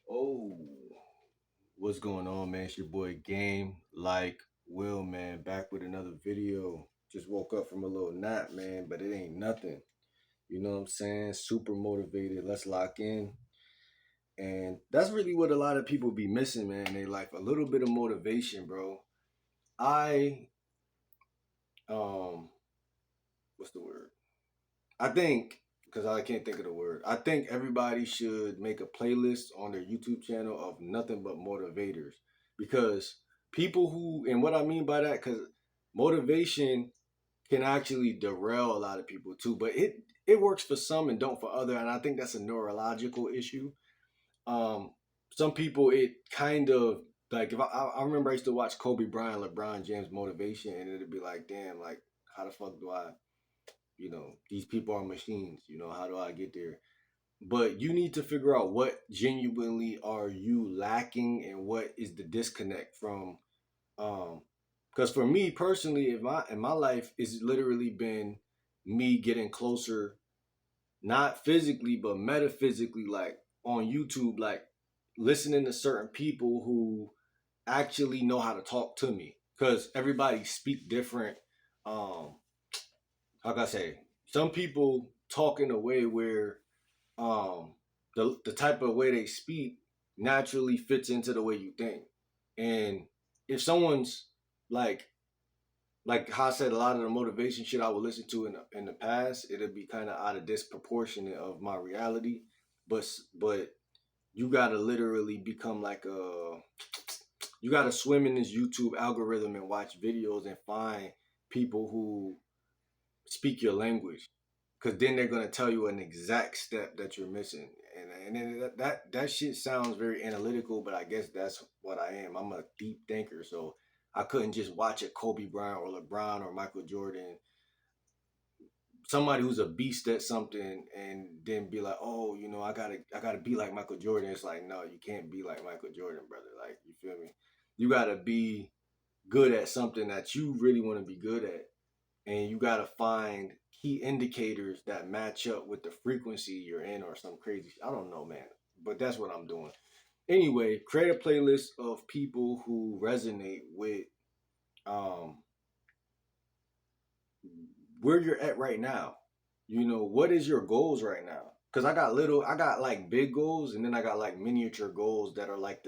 Oh, what's going on, man? It's your boy Game like Will, man. Back with another video. Just woke up from a little nap, man, but it ain't nothing. You know what I'm saying? Super motivated. Let's lock in. And that's really what a lot of people be missing, man. They like a little bit of motivation, bro. I what's the word? I think because I can't think of the word. I think everybody should make a playlist on their YouTube channel of nothing but motivators because people who and what I mean by that because motivation can actually derail a lot of people too, but it works for some and don't for other, and I think that's a neurological issue. Um, some people it kind of like if I remember I used to watch Kobe Bryant, LeBron James motivation, and it'd be like, damn, like how the fuck do I these people are machines. How do I get there? But you need to figure out what genuinely are you lacking and what is the disconnect from. Because for me personally, in my life, it's literally been me getting closer, not physically but metaphysically, like on YouTube, like listening to certain people who actually know how to talk to me. Because everybody speak different. Um, how can I say? Some people talk in a way where um the type of way they speak naturally fits into the way you think. And if someone's like like how I said, a lot of the motivation shit I would listen to in the past, it'd be kind of out of disproportionate of my reality. But you gotta literally become like a you gotta swim in this YouTube algorithm and watch videos and find people who speak your language, because then they're gonna tell you an exact step that you're missing, and then that shit sounds very analytical, but I guess that's what I am. I'm a deep thinker, so I couldn't just watch a Kobe Bryant or LeBron or Michael Jordan, somebody who's a beast at something, and then be like, oh, I gotta be like Michael Jordan. It's like, no, you can't be like Michael Jordan, brother. Like, you feel me? You gotta be good at something that you really want to be good at, and you got to find key indicators that match up with the frequency you're in or some crazy I don't know, man, but that's what I'm doing. Anyway, create a playlist of people who resonate with um where you're at right now. What is your goals right now? Because I got like big goals, and then I got like miniature goals that are like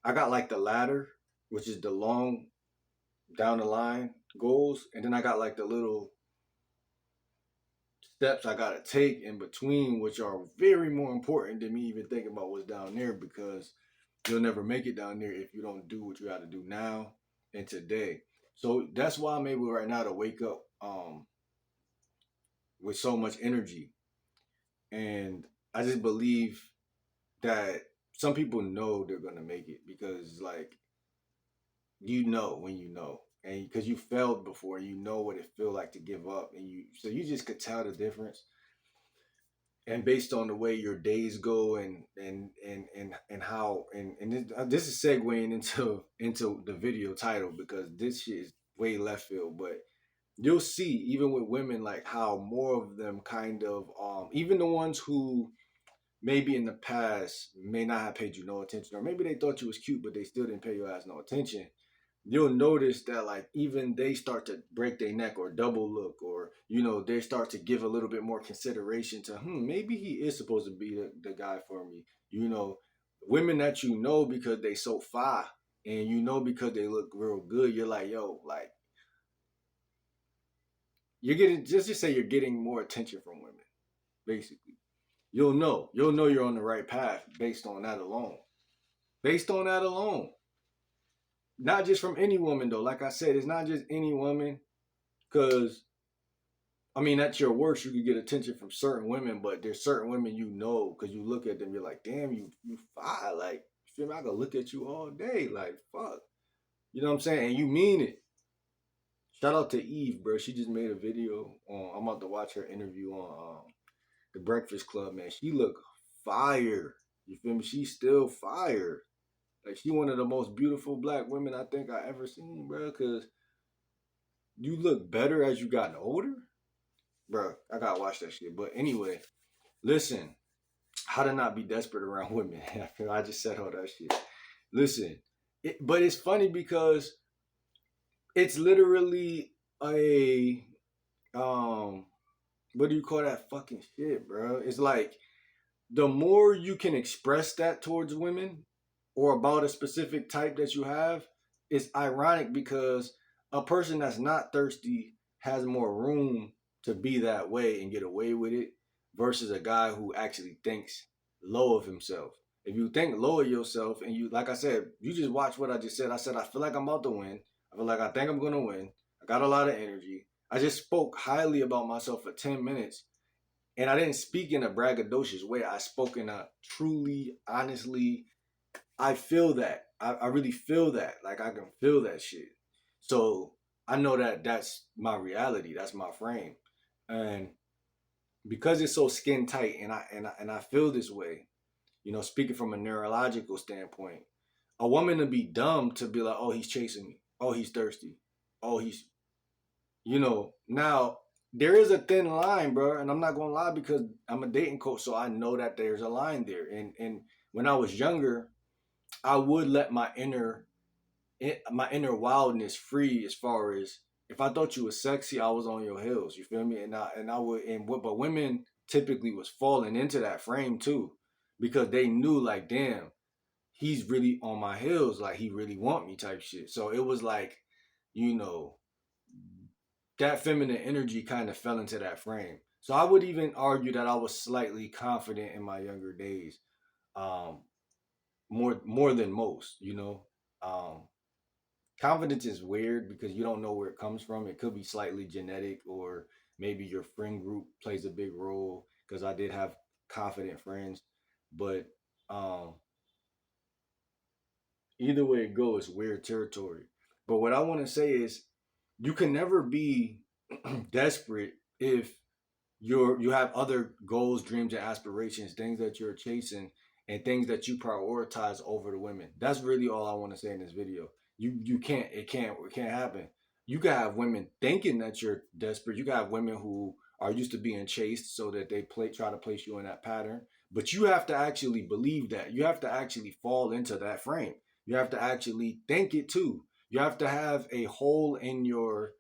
I got like the ladder, which is the long down the line goals, and then I got like the little steps I gotta take in between, which are very more important than me even thinking about what's down there, because you'll never make it down there if you don't do what you gotta do now and today. So that's why I'm able right now to wake up with so much energy. And I just believe that some people know they're gonna make it because like when and because you failed before, you know what it feel like to give up, and you just could tell the difference. And based on the way your days go, and how and this is segueing into the video title, because this shit is way left field, but you'll see even with women like how more of them kind of even the ones who maybe in the past may not have paid you no attention, or maybe they thought you was cute but they still didn't pay your ass no attention. You'll notice that like even they start to break their neck or double look, or they start to give a little bit more consideration to maybe he is supposed to be the guy for me. Women that because they so fine, and because they look real good, you're like, yo, like, you're getting, just say you're getting more attention from women, basically. You'll know you're on the right path based on that alone. Based on that alone. Not just from any woman though. Like I said, it's not just any woman. Because I mean, at your worst, you could get attention from certain women, but there's certain women because you look at them, you're like, damn, you fine. Like, you feel me? I could look at you all day. Like, fuck. You know what I'm saying? And you mean it. Shout out to Eve, bro. She just made a video on. I'm about to watch her interview on the Breakfast Club. Man, she look fire. You feel me? She's still fire. Like, she one of the most beautiful black women I think I ever seen, bro. Cause you look better as you gotten older, bro. I gotta watch that shit. But anyway, listen. how to not be desperate around women. I just said all that shit. Listen, but it's funny because it's literally a um what do you call that fucking shit, bro? It's like the more you can express that towards women or about a specific type that you have, it's ironic because a person that's not thirsty has more room to be that way and get away with it versus a guy who actually thinks low of himself. If you think low of yourself and you, like I said, you just watch what I just said. I said, I feel like I'm about to win. I feel like I think I'm going to win. I got a lot of energy. I just spoke highly about myself for 10 minutes and I didn't speak in a braggadocious way. I spoke in a truly, honestly, I feel that. I really feel that. Like I can feel that shit. So I know that that's my reality. That's my frame. And because it's so skin tight and I feel this way, speaking from a neurological standpoint, a woman to be dumb to be like, oh, he's chasing me. Oh, he's thirsty. Oh, now there is a thin line, bro, and I'm not gonna lie because I'm a dating coach, so I know that there's a line there. And when I was younger, I would let my inner wildness free as far as if I thought you was sexy, I was on your heels. You feel me? And I would but women typically was falling into that frame too, because they knew like, damn, he's really on my heels, like he really want me type shit. So it was like, you know, that feminine energy kind of fell into that frame. So I would even argue that I was slightly confident in my younger days, um, more than most. Confidence is weird because you don't know where it comes from. It could be slightly genetic, or maybe your friend group plays a big role. Because I did have confident friends, but um, either way it goes, weird territory. But what I want to say is, you can never be desperate if you have other goals, dreams, and aspirations, things that you're chasing, and things that you prioritize over the women. That's really all I want to say in this video. You can't it can't happen. You can have women thinking that you're desperate. You can have women who are used to being chased so that they try to place you in that pattern. But you have to actually believe that. You have to actually fall into that frame. You have to actually think it too. You have to have a hole in your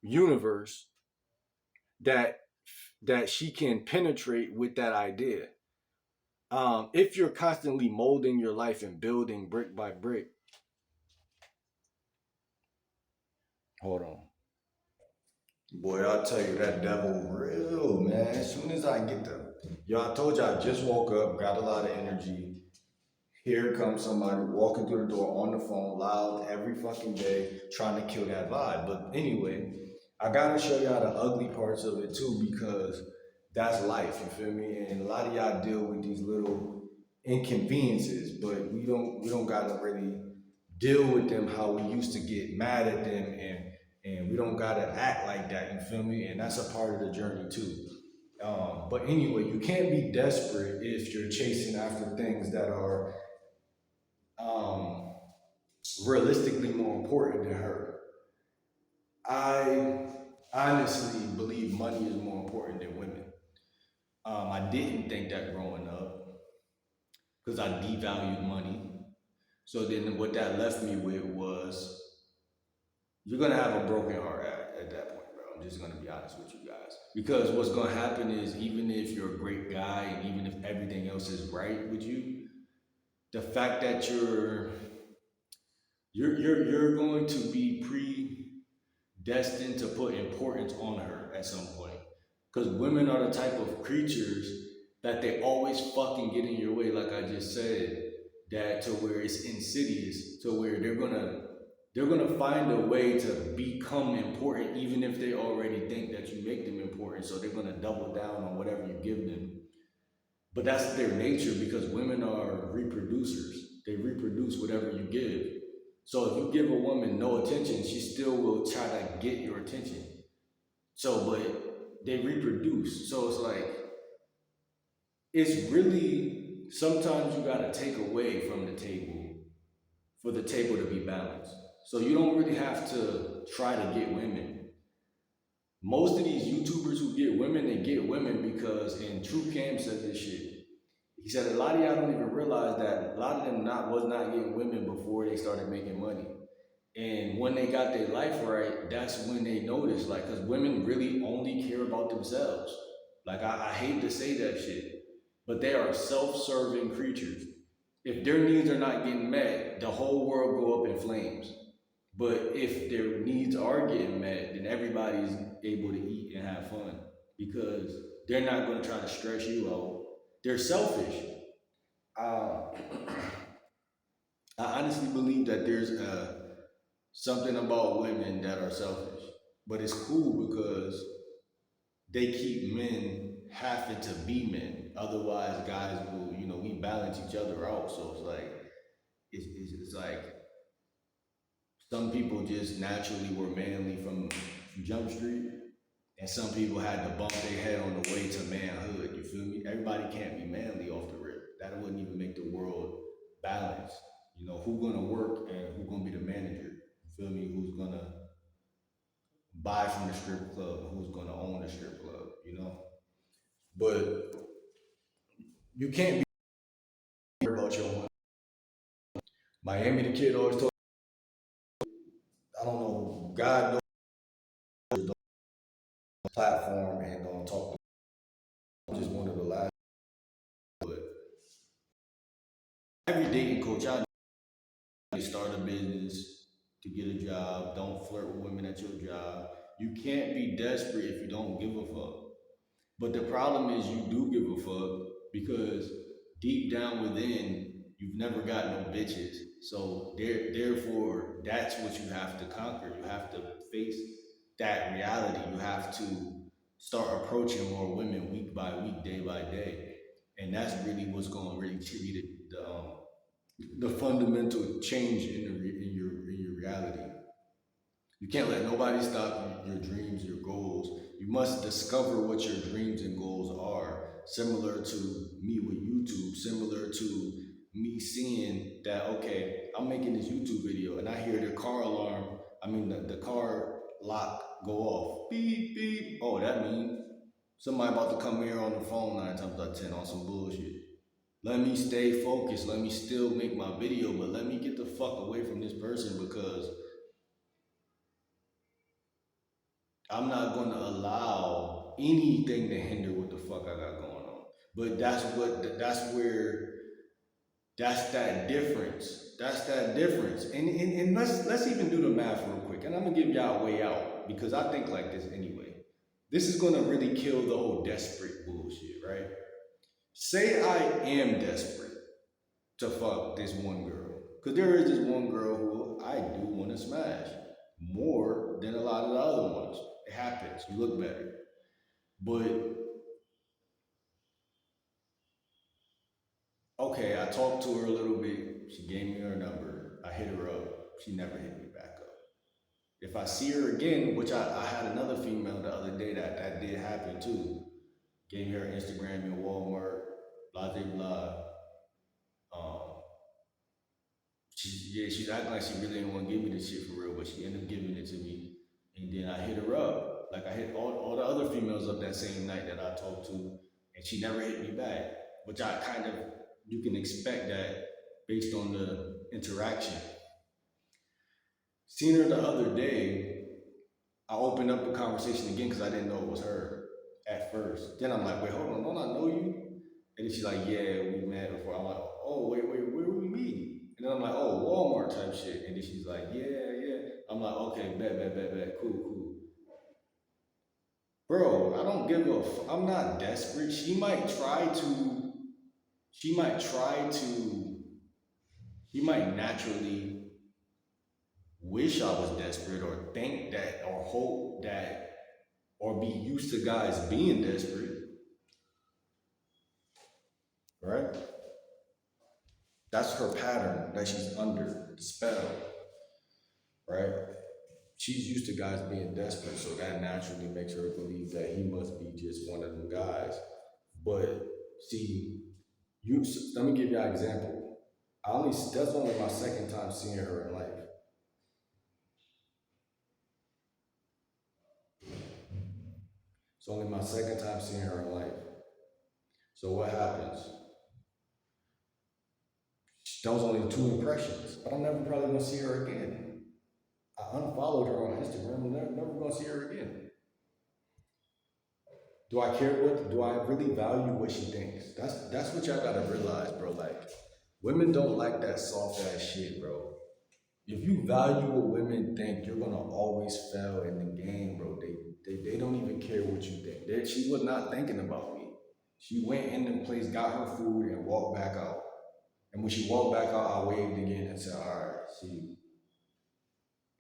universe that she can penetrate with that idea. If you're constantly molding your life and building brick by brick, hold on, boy, I'll tell you that devil real, man. As soon as I get them, yo, I told you I just woke up, got a lot of energy. Here comes somebody walking through the door on the phone, loud every fucking day, trying to kill that vibe. But anyway, I gotta show y'all the ugly parts of it too, because that's life. You feel me? And a lot of y'all deal with these little inconveniences, but we don't gotta really deal with them how we used to get mad at them, and we don't gotta act like that. You feel me? And that's a part of the journey too. But anyway, you can't be desperate if you're chasing after things that are um, realistically more important than her. I honestly believe money is more important than women. I didn't think that growing up because I devalued money. So then what that left me with was, you're gonna have a broken heart at that point, bro. I'm just gonna be honest with you guys. Because what's gonna happen is, even if you're a great guy and even if everything else is right with you, the fact that you're going to be predestined to put importance on her at some point. Because women are the type of creatures that they always fucking get in your way, like I just said, that to where it's insidious, to where they're gonna find a way to become important, even if they already think that you make them important. So they're gonna double down on whatever you give them. But that's their nature, because women are reproducers. They reproduce whatever you give. So if you give a woman no attention, she still will try to get your attention. So, but they reproduce. So it's like, it's really, sometimes you gotta take away from the table for the table to be balanced. So you don't really have to try to get women. Most of these YouTubers who get women, they get women because, and True Cam said this shit. He said a lot of y'all don't even realize that a lot of them not was not getting women before they started making money. And when they got their life right, that's when they noticed, like, because women really only care about themselves. Like, I hate to say that shit, but they are self-serving creatures. If their needs are not getting met, the whole world go up in flames. But if their needs are getting met, then everybody's able to eat and have fun because they're not going to try to stress you out. They're selfish. Uh, I honestly believe that there's something about women that are selfish, but it's cool because they keep men having to be men. Otherwise, guys will, we balance each other out. So it's like, it's like some people just naturally were manly from Jump Street, and some people had to bump their head on the way to manhood. You feel me? Everybody can't be manly off the rip. That wouldn't even make the world balanced. Who gonna work and who gonna be the manager? You feel me? Who's gonna buy from the strip club and who's gonna own the strip club? But you can't be about your own. Miami, the kid always told. I don't know. God knows the platform and talk. Just one of the last. But every dating coach I start a business to get a job. Don't flirt with women at your job. You can't be desperate if you don't give a fuck. But the problem is you do give a fuck because deep down within, you've never got no bitches. So therefore, that's what you have to conquer. You have to face that reality. You have to start approaching more women week by week, day by day. And that's really what's going to really be the fundamental change in your reality. You can't let nobody stop your dreams, your goals. You must discover what your dreams and goals are. Similar to me with YouTube, similar to me seeing that, okay, I'm making this YouTube video and I hear the car alarm, the car lock go off. Beep, beep. Oh, that means somebody about to come here on the phone 9 times out of 10 on some bullshit. Let me stay focused. Let me still make my video, but let me get the fuck away from this person because I'm not going to allow anything to hinder what the fuck I got going on. But that's that difference. That's that difference. And let's even do the math real quick. And I'm gonna give y'all a way out because I think like this anyway. This is gonna really kill the whole desperate bullshit, right? Say I am desperate to fuck this one girl. Because there is this one girl who I do want to smash more than a lot of the other ones. It happens. You look better. But okay, I talked to her a little bit. She gave me her number. I hit her up. She never hit me back up. If I see her again, which I had another female the other day that did happen too. Gave me her Instagram in Walmart, blah blah blah. Um, she's acting like she really didn't want to give me this shit for real, but she ended up giving it to me. And then I hit her up. Like I hit all the other females up that same night that I talked to, and she never hit me back. Which I kind of you can expect that based on the interaction. Seen her the other day, I opened up the conversation again because I didn't know it was her at first. Then I'm like, wait, hold on, don't I know you? And then she's like, yeah, we met before. I'm like, oh, wait, where we meet? And then I'm like, oh, Walmart type shit. And then she's like, yeah, yeah. I'm like, okay, bet, cool, cool. Bro, I don't give a I'm not desperate. She might try to, she might naturally wish I was desperate or think that or hope that or be used to guys being desperate, right? That's her pattern that she's under, the spell, right? She's used to guys being desperate, so that naturally makes her believe that he must be just one of them guys. But see, let me give you an example. That's only my second time seeing her in life. It's only my second time seeing her in life. So what happens? Those only two impressions, but I'm never probably gonna see her again. I unfollowed her on Instagram. I'm never gonna see her again. Do I care what? Do I really value what she thinks? That's what y'all gotta realize, bro. Like, women don't like that soft ass shit, bro. If you value what women think, you're gonna always fail in the game, bro. They don't even care what you think. She was not thinking about me. She went in the place, got her food, and walked back out. And when she walked back out, I waved again and said, "All right, see."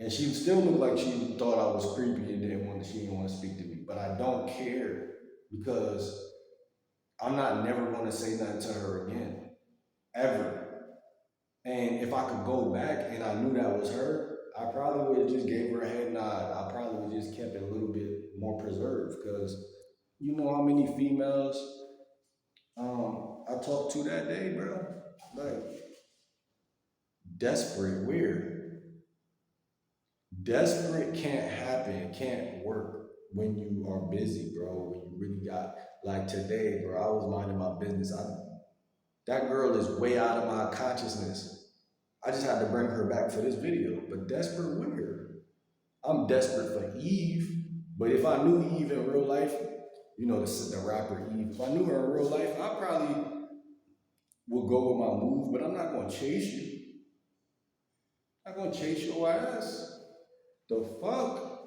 And she still looked like she thought I was creepy and she didn't want to speak to me. But I don't care because I'm not never gonna say nothing to her again. Ever. And if I could go back and I knew that was her, I probably would have just gave her a head nod. I probably would have just kept it a little bit more preserved because you know how many females I talked to that day, bro? Like, desperate, weird. Desperate can't happen, it can't work when you are busy, bro. When you really got, like today, bro, I was minding my business. That girl is way out of my consciousness. I just had to bring her back for this video. But desperate weird. I'm desperate for Eve. But if I knew Eve in real life, you know the rapper Eve. If I knew her in real life, I probably would go with my move. But I'm not gonna chase you. I'm not gonna chase your ass. The fuck?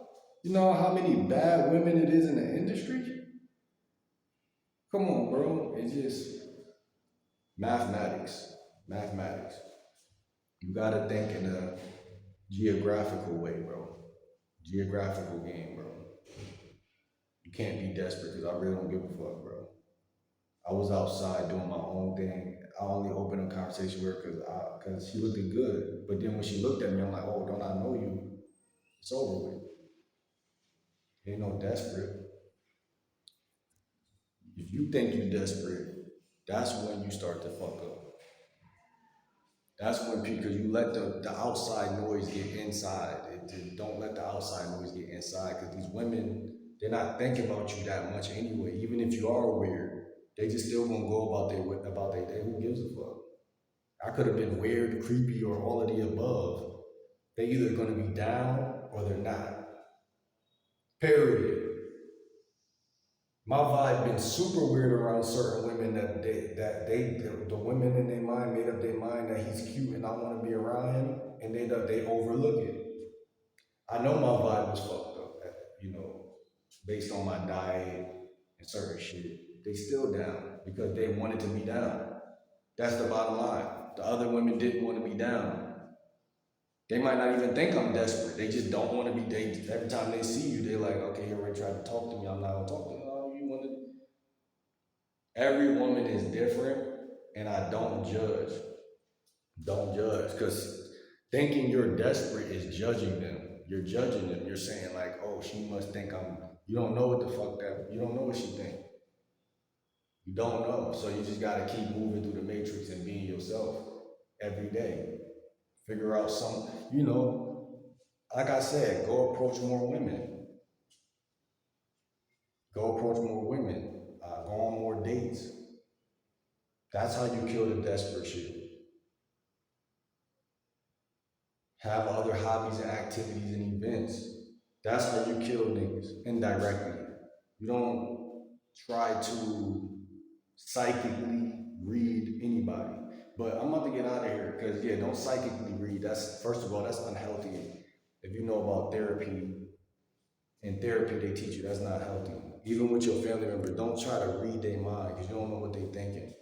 You know how many bad women it is in the industry? Come on, bro. It's just mathematics. Mathematics. You gotta think in a geographical way, bro. Geographical game, bro. You can't be desperate because I really don't give a fuck, bro. I was outside doing my own thing. I only opened a conversation with her because she looked good. But then when she looked at me, I'm like, oh, don't I know you? It's over with. Ain't no desperate. If you think you're desperate, that's when you start to fuck up. That's when people, because you let the outside noise get inside. Don't let the outside noise get inside because these women, they're not thinking about you that much anyway. Even if you are weird, they just still gonna go about their day. Who gives a fuck? I could have been weird, creepy, or all of the above. They either gonna be down or they're not. Period. My vibe been super weird around certain women the women in their mind made up their mind that he's cute and I want to be around him, and they overlook it. I know my vibe was fucked up, you know, based on my diet and certain shit. They still down because they wanted to be down. That's the bottom line. The other women didn't want to be down. They might not even think I'm desperate. They just don't want to be dated. Every time they see you, they're like, okay, you already tried to talk to me. I'm not gonna talk to you. Oh, you want to every woman is different, and I don't judge. Don't judge, because thinking you're desperate is judging them. You're judging them. You're saying like, oh, she must think I'm. You don't know what the fuck that. You don't know what she think. You don't know. So you just gotta keep moving through the matrix and being yourself every day. Figure out some. You know, like I said, go approach more women. Go approach more women. Go on more dates. That's how you kill the desperate shit. Have other hobbies and activities and events. That's how you kill niggas indirectly. You don't try to psychically read anybody. But I'm about to get out of here because yeah, don't psychically read. That's first of all, that's unhealthy. If you know about therapy, in therapy they teach you that's not healthy. Even with your family member, don't try to read their mind because you don't know what they're thinking.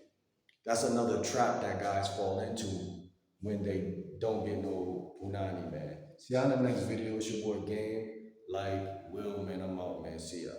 That's another trap that guys fall into when they don't get no punani, man. See you on the next video. It's your boy Game. Like, Will, man, I'm out, man. See ya.